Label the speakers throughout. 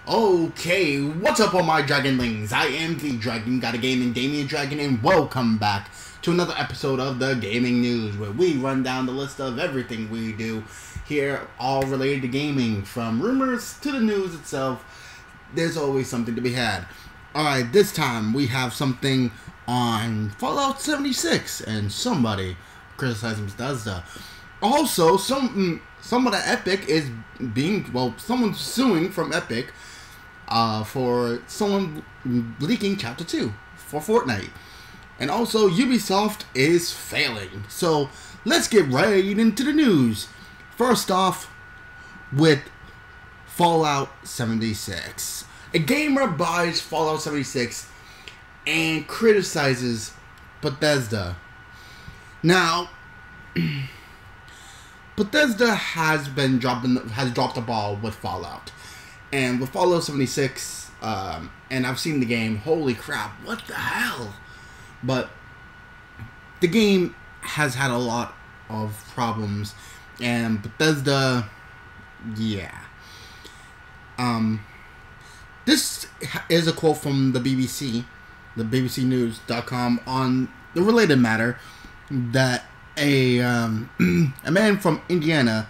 Speaker 1: Okay, what's up all my dragonlings? I am the Dragon, got a game in Damian-D.Dragon, and welcome back to another episode of the Gaming News, where we run down the list of everything we do here, all related to gaming, from rumors to the news itself. There's always something to be had. Alright, this time we have something on Fallout 76, and somebody criticizing Bethesda. Also, some of the Epic is being, someone's suing from Epic for someone leaking Chapter 2 for Fortnite. And also, Ubisoft is failing. So, let's get right into the news. First off, with Fallout 76. A gamer buys Fallout 76 and criticizes Bethesda. Now, Bethesda has dropped the ball with Fallout. And with Fallout 76, and I've seen the game, holy crap, what the hell? But the game has had a lot of problems, and Bethesda, yeah. This is a quote from the BBC, the BBCnews.com, on the related matter that a man from Indiana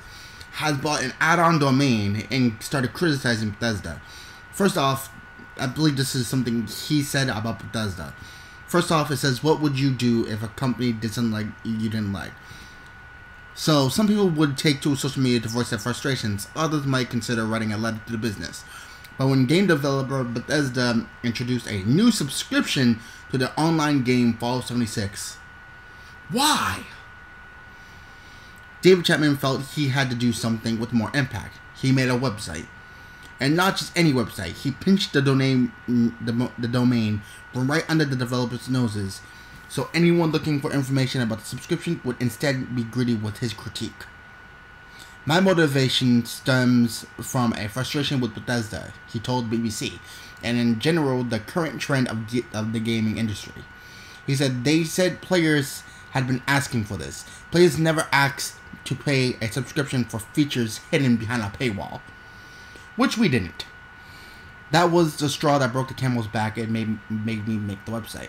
Speaker 1: has bought an add-on domain and started criticizing Bethesda. First off, I believe this is something he said about Bethesda. First off, it says, what would you do if a company did something you didn't like? So, some people would take to social media to voice their frustrations. Others might consider writing a letter to the business. But when game developer Bethesda introduced a new subscription to their online game Fallout 76, why? David Chapman felt he had to do something with more impact. He made a website. And not just any website. He pinched the domain from right under the developers' noses, so anyone looking for information about the subscription would instead be greeted with his critique. My motivation stems from a frustration with Bethesda, he told BBC, and in general the current trend of the gaming industry. He said they said players had been asking for this. Players never asked to pay a subscription for features hidden behind a paywall, which we didn't. That was the straw that broke the camel's back and made me make the website.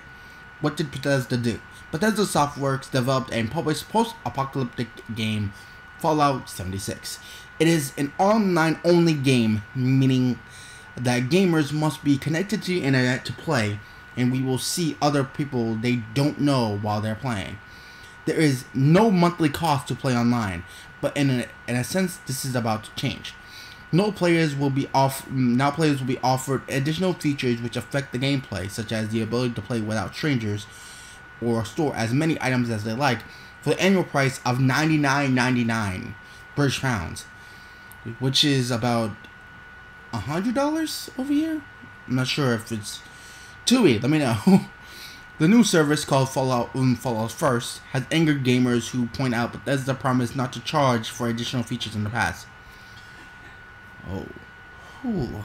Speaker 1: What did Bethesda do? Bethesda Softworks developed and published post-apocalyptic game Fallout 76. It is an online-only game, meaning that gamers must be connected to the internet to play, and we will see other people they don't know while they're playing. There is no monthly cost to play online, but in a sense, this is about to change. Now players will be offered additional features which affect the gameplay, such as the ability to play without strangers or store as many items as they like for the annual price of $99.99 British pounds, which is about $100 over here. I'm not sure if it's Tui. Let me know. The new service, called Fallout First, has angered gamers who point out Bethesda promised not to charge for additional features in the past. Oh. Ooh.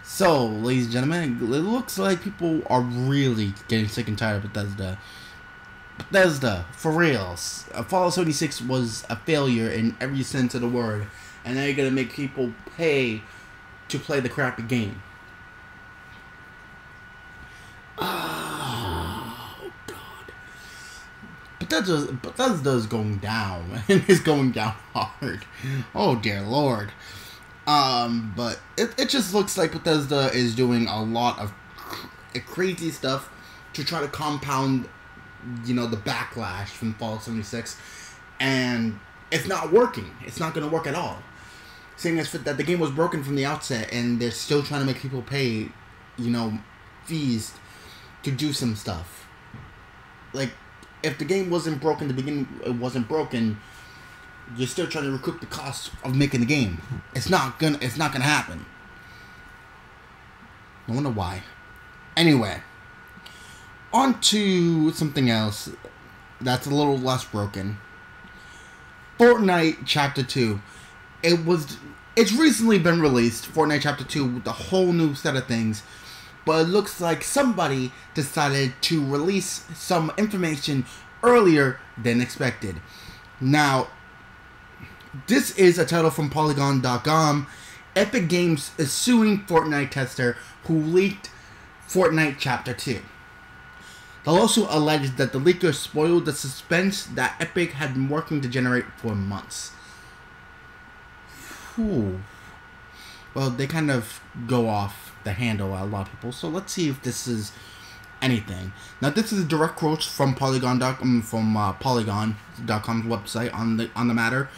Speaker 1: So, ladies and gentlemen, it looks like people are really getting sick and tired of Bethesda. Bethesda, for reals. Fallout 76 was a failure in every sense of the word, and now you're gonna make people pay to play the crappy game. Oh, God. Bethesda's going down, and it's going down hard. Oh, dear Lord. But it just looks like Bethesda is doing a lot of crazy stuff to try to compound, the backlash from Fallout 76, and it's not working. It's not going to work at all. Saying that the game was broken from the outset, and they're still trying to make people pay, fees to do some stuff. Like, if the game wasn't broken to begin, it wasn't broken. You're still trying to recoup the cost of making the game. It's not gonna happen. I wonder why. Anyway, on to something else that's a little less broken. Fortnite Chapter 2. It's recently been released, Fortnite Chapter 2, with a whole new set of things. But it looks like somebody decided to release some information earlier than expected. Now, This is a title from Polygon.com. Epic Games is suing Fortnite tester who leaked Fortnite Chapter 2. The lawsuit alleged that the leaker spoiled the suspense that Epic had been working to generate for months. Whew. Well, they kind of go off the handle at a lot of people, so let's see if this is anything. Now, this is a direct quote from Polygon.com's website on the matter.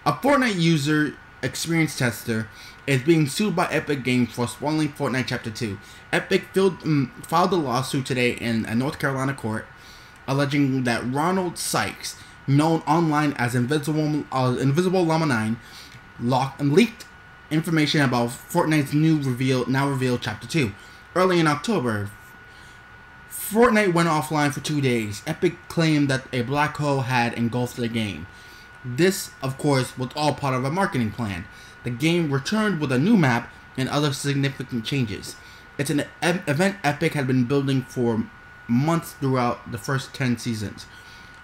Speaker 1: A Fortnite user experience tester is being sued by Epic Games for spoiling Fortnite Chapter 2. Epic filed a lawsuit today in a North Carolina court, alleging that Ronald Sykes, known online as Invisible Llama 9, leaked information about Fortnite's now revealed Chapter 2. Early in October, Fortnite went offline for 2 days. Epic claimed that a black hole had engulfed the game. This, of course, was all part of a marketing plan. The game returned with a new map and other significant changes. It's an event Epic had been building for months throughout the first 10 seasons,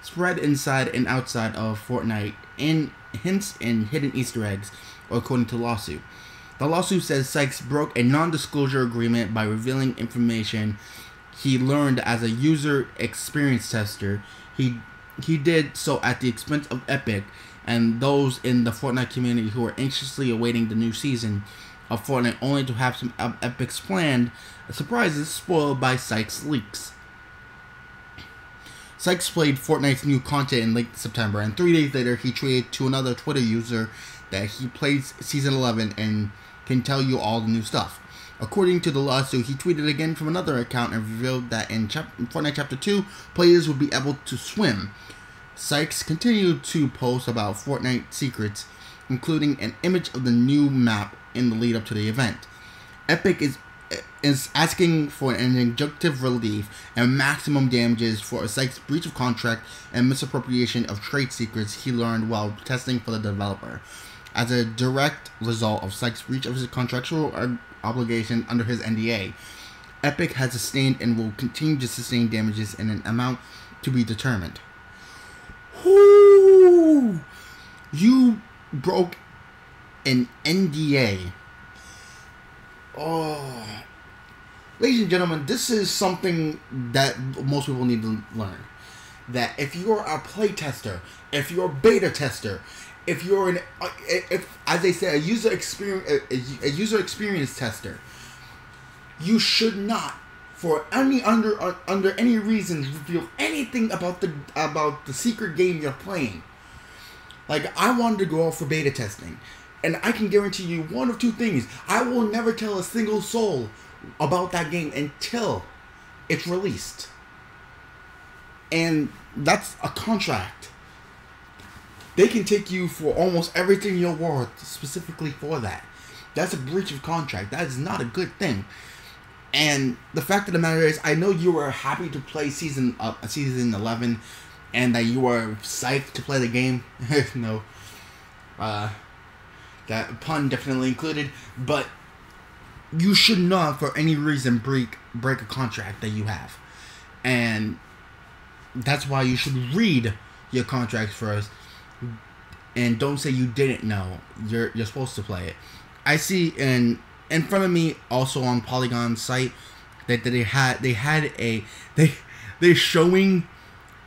Speaker 1: spread inside and outside of Fortnite in hints and hidden Easter eggs, according to the lawsuit. The lawsuit says Sykes broke a non-disclosure agreement by revealing information he learned as a user experience tester. He did so at the expense of Epic and those in the Fortnite community who are anxiously awaiting the new season of Fortnite, only to have some Epic's planned surprises spoiled by Sykes' leaks. Sykes played Fortnite's new content in late September, and 3 days later he tweeted to another Twitter user that he played Season 11 and can tell you all the new stuff. According to the lawsuit, he tweeted again from another account and revealed that in Fortnite Chapter 2, players would be able to swim. Sykes continued to post about Fortnite secrets, including an image of the new map in the lead up to the event. Epic is asking for an injunctive relief and maximum damages for Sykes' breach of contract and misappropriation of trade secrets he learned while testing for the developer. As a direct result of Sykes' breach of his contractual obligation under his NDA, Epic has sustained and will continue to sustain damages in an amount to be determined. Whoo! You broke an NDA. Oh. Ladies and gentlemen, this is something that most people need to learn. That if you're a playtester, if you're a beta tester, if you're as they say, a user experience tester, you should not, for under any reason, reveal anything about the secret game you're playing. Like, I wanted to go out for beta testing, and I can guarantee you one of two things: I will never tell a single soul about that game until it's released, and that's a contract. They can take you for almost everything you're worth specifically for that. That's a breach of contract. That is not a good thing. And the fact of the matter is, I know you were happy to play season 11, and that you were psyched to play the game. No, that pun definitely included. But you should not, for any reason, break a contract that you have, and that's why you should read your contracts first. And don't say you didn't know. You're supposed to play it. I see in front of me, also on Polygon's site, that they're showing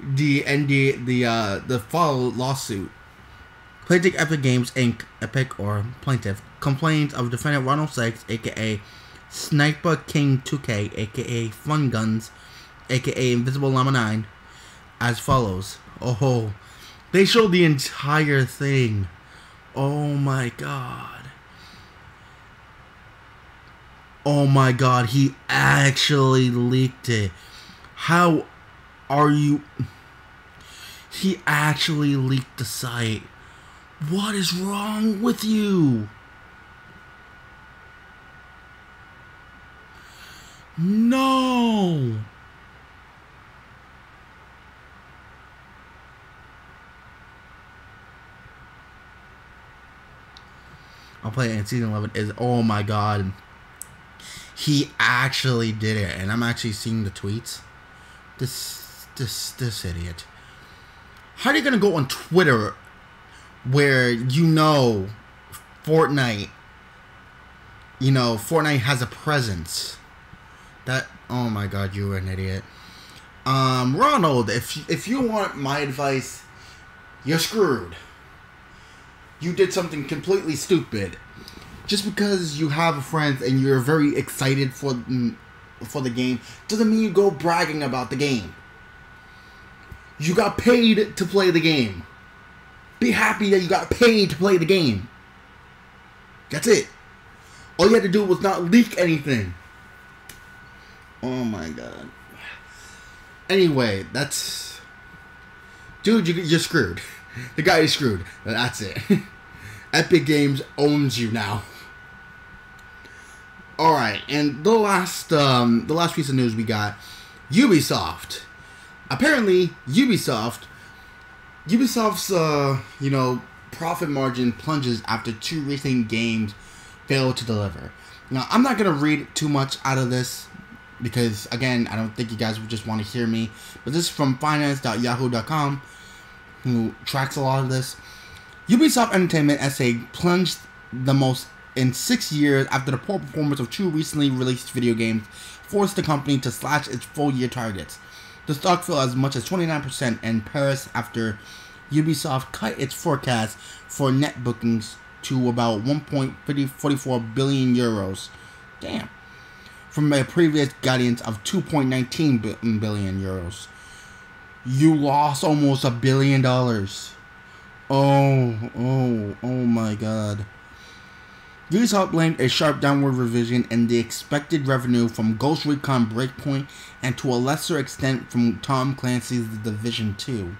Speaker 1: the follow lawsuit. Plaintiff Epic Games Inc. Epic or plaintiff complains of defendant Ronald Sykes, aka Sniper King 2K, aka Fun Guns, aka Invisible Llama 9, as follows. Oh. They showed the entire thing. Oh my god. Oh my god, he actually leaked it. How are you... He actually leaked the site. What is wrong with you? No! I'll play it in season 11. Is, oh my god, he actually did it, and I'm actually seeing the tweets. This idiot. How are you gonna go on Twitter where Fortnite, Fortnite has a presence. Oh my god, you're an idiot. Ronald, if you want my advice, you're screwed. You did something completely stupid. Just because you have friends and you're very excited for the game doesn't mean you go bragging about the game. You got paid to play the game. Be happy that you got paid to play the game. That's it. All you had to do was not leak anything. Oh my god. Anyway, that's... Dude, you're screwed. The guy is screwed. That's it. Epic Games owns you now. Alright, and the last piece of news we got, Ubisoft. Apparently, Ubisoft's, profit margin plunges after 2 recent games fail to deliver. Now, I'm not going to read too much out of this, because, again, I don't think you guys would just want to hear me. But this is from finance.yahoo.com, who tracks a lot of this. Ubisoft Entertainment SA plunged the most in 6 years after the poor performance of 2 recently released video games forced the company to slash its full-year targets. The stock fell as much as 29% in Paris after Ubisoft cut its forecast for net bookings to about 1.44 billion euros. Damn. From a previous guidance of 2.19 billion euros. You lost almost $1 billion. Oh my god. Ubisoft blamed a sharp downward revision in the expected revenue from Ghost Recon Breakpoint and to a lesser extent from Tom Clancy's The Division 2.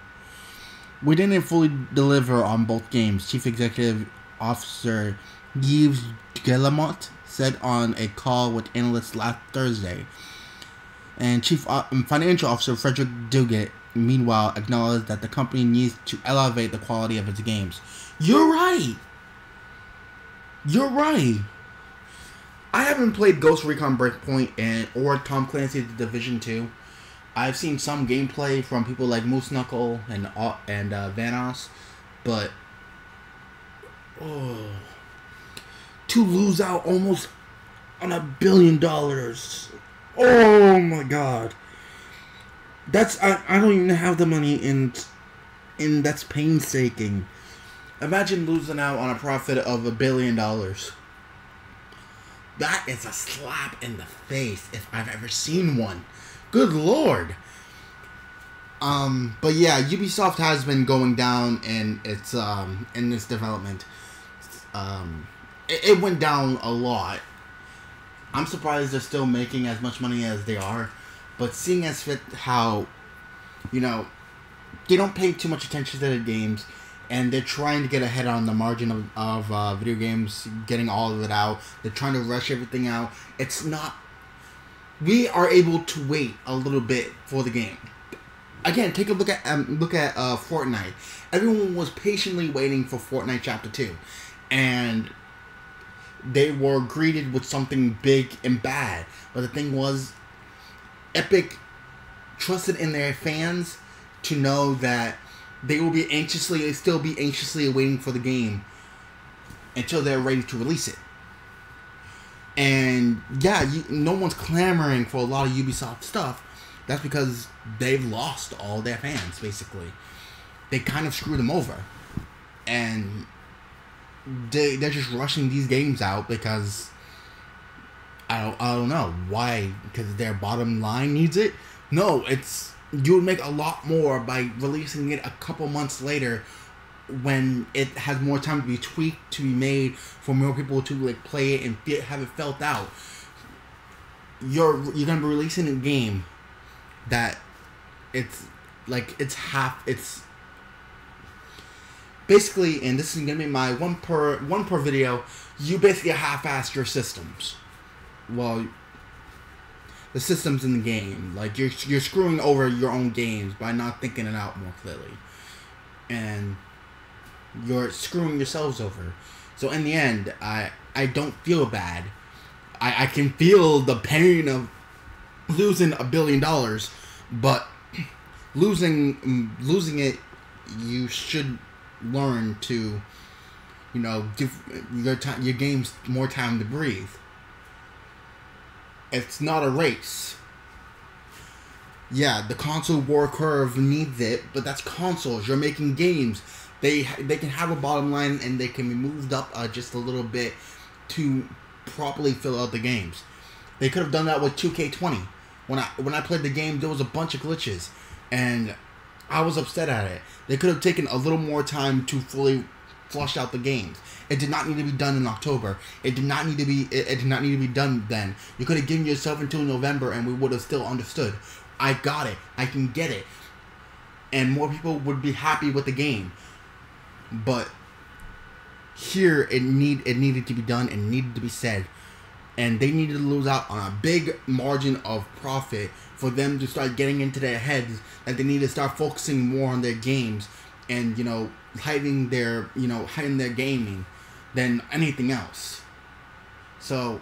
Speaker 1: We didn't fully deliver on both games, Chief Executive Officer Yves Guillemot said on a call with analysts last Thursday. And Chief Financial Officer Frederick Duguet, meanwhile, acknowledged that the company needs to elevate the quality of its games. You're right! You're right! I haven't played Ghost Recon Breakpoint or Tom Clancy's The Division 2. I've seen some gameplay from people like Moose Knuckle and Vanoss, but to lose out almost on $1 billion. Oh my god. I don't even have the money and that's painstaking. Imagine losing out on a profit of $1 billion. That is a slap in the face if I've ever seen one. Good lord. But yeah, Ubisoft has been going down in its development. It went down a lot. I'm surprised they're still making as much money as they are. But seeing as fit how, they don't pay too much attention to the games, and they're trying to get ahead on the margin of video games, getting all of it out. They're trying to rush everything out. It's not... We are able to wait a little bit for the game. Again, take a look at Fortnite. Everyone was patiently waiting for Fortnite Chapter 2. And they were greeted with something big and bad. But the thing was, Epic trusted in their fans to know that they will still be anxiously awaiting for the game until they're ready to release it. And yeah, no one's clamoring for a lot of Ubisoft stuff. That's because they've lost all their fans, basically. They kind of screwed them over. And they're just rushing these games out because I don't know why, because their bottom line needs it. No, you would make a lot more by releasing it a couple months later when it has more time to be tweaked, to be made, for more people to play it and have it felt out. You're gonna be releasing a game that it's basically, and this is gonna be my one per video. You basically half-assed your systems. Well, the systems in the game, you're screwing over your own games by not thinking it out more clearly, and you're screwing yourselves over. So in the end, I don't feel bad. I can feel the pain of losing $1 billion, but losing it, you should learn to, you know, give your games more time to breathe. It's not a race. Yeah, the console war curve needs it, but that's consoles. You're making games. They can have a bottom line, and they can be moved up just a little bit to properly fill out the games. They could have done that with 2K20. When I played the game, there was a bunch of glitches, and I was upset at it. They could have taken a little more time to fully flush out the games. It did not need to be done in October. It did not need to be. It did not need to be done then. You could have given yourself until November, and we would have still understood. I got it. I can get it, and more people would be happy with the game. But here, it needed to be done and needed to be said, and they needed to lose out on a big margin of profit for them to start getting into their heads that they need to start focusing more on their games and, you know, hiding their gaming than anything else. So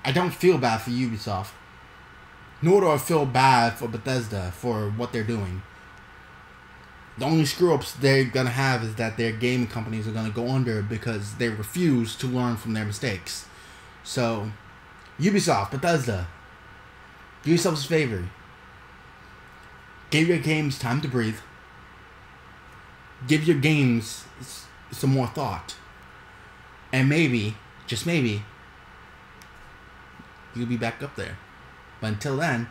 Speaker 1: I don't feel bad for Ubisoft, nor do I feel bad for Bethesda for what they're doing. The only screw-ups they're going to have is that their gaming companies are going to go under because they refuse to learn from their mistakes. So, Ubisoft, Bethesda, do yourselves a favor. Give your games time to breathe. Give your games some more thought. And maybe, just maybe, you'll be back up there. But until then,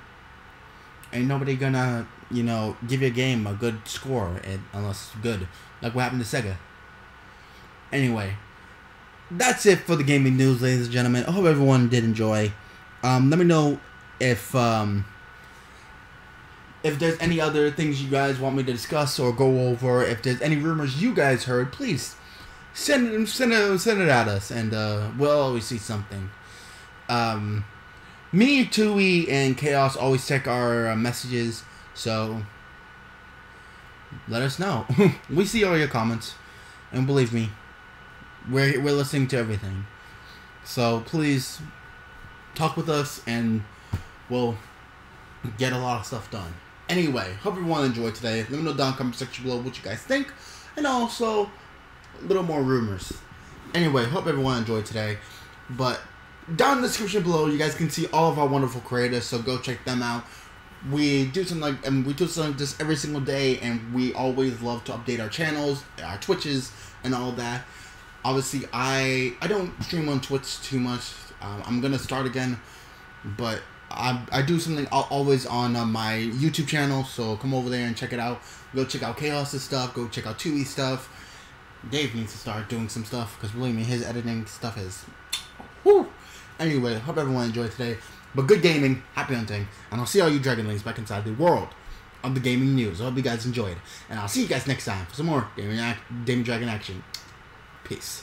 Speaker 1: ain't nobody gonna, you know, give your game a good score unless it's good. Like what happened to Sega. Anyway, that's it for the gaming news, ladies and gentlemen. I hope everyone did enjoy. Let me know if there's any other things you guys want me to discuss or go over. If there's any rumors you guys heard, please send it at us, and we'll always see something. Me, Tui, and Chaos always check our messages, so let us know. We see all your comments, and believe me, we're listening to everything. So please talk with us, and we'll get a lot of stuff done. Anyway, hope everyone enjoyed today. Let me know down in the comment section below what you guys think, and also a little more rumors. Anyway, hope everyone enjoyed today. But down in the description below, you guys can see all of our wonderful creators, so go check them out. We do something like this every single day, and we always love to update our channels, our Twitches, and all that. Obviously, I don't stream on Twitch too much. I'm gonna start again, but I do something always on my YouTube channel, so come over there and check it out. Go check out Chaos' stuff. Go check out Tui's stuff. Dave needs to start doing some stuff, because believe me, his editing stuff is whew. Anyway, hope everyone enjoyed today. But good gaming, happy hunting, and I'll see all you Dragonlings back inside the world of the gaming news. I hope you guys enjoyed, and I'll see you guys next time for some more Damian-D.Dragon action. Peace.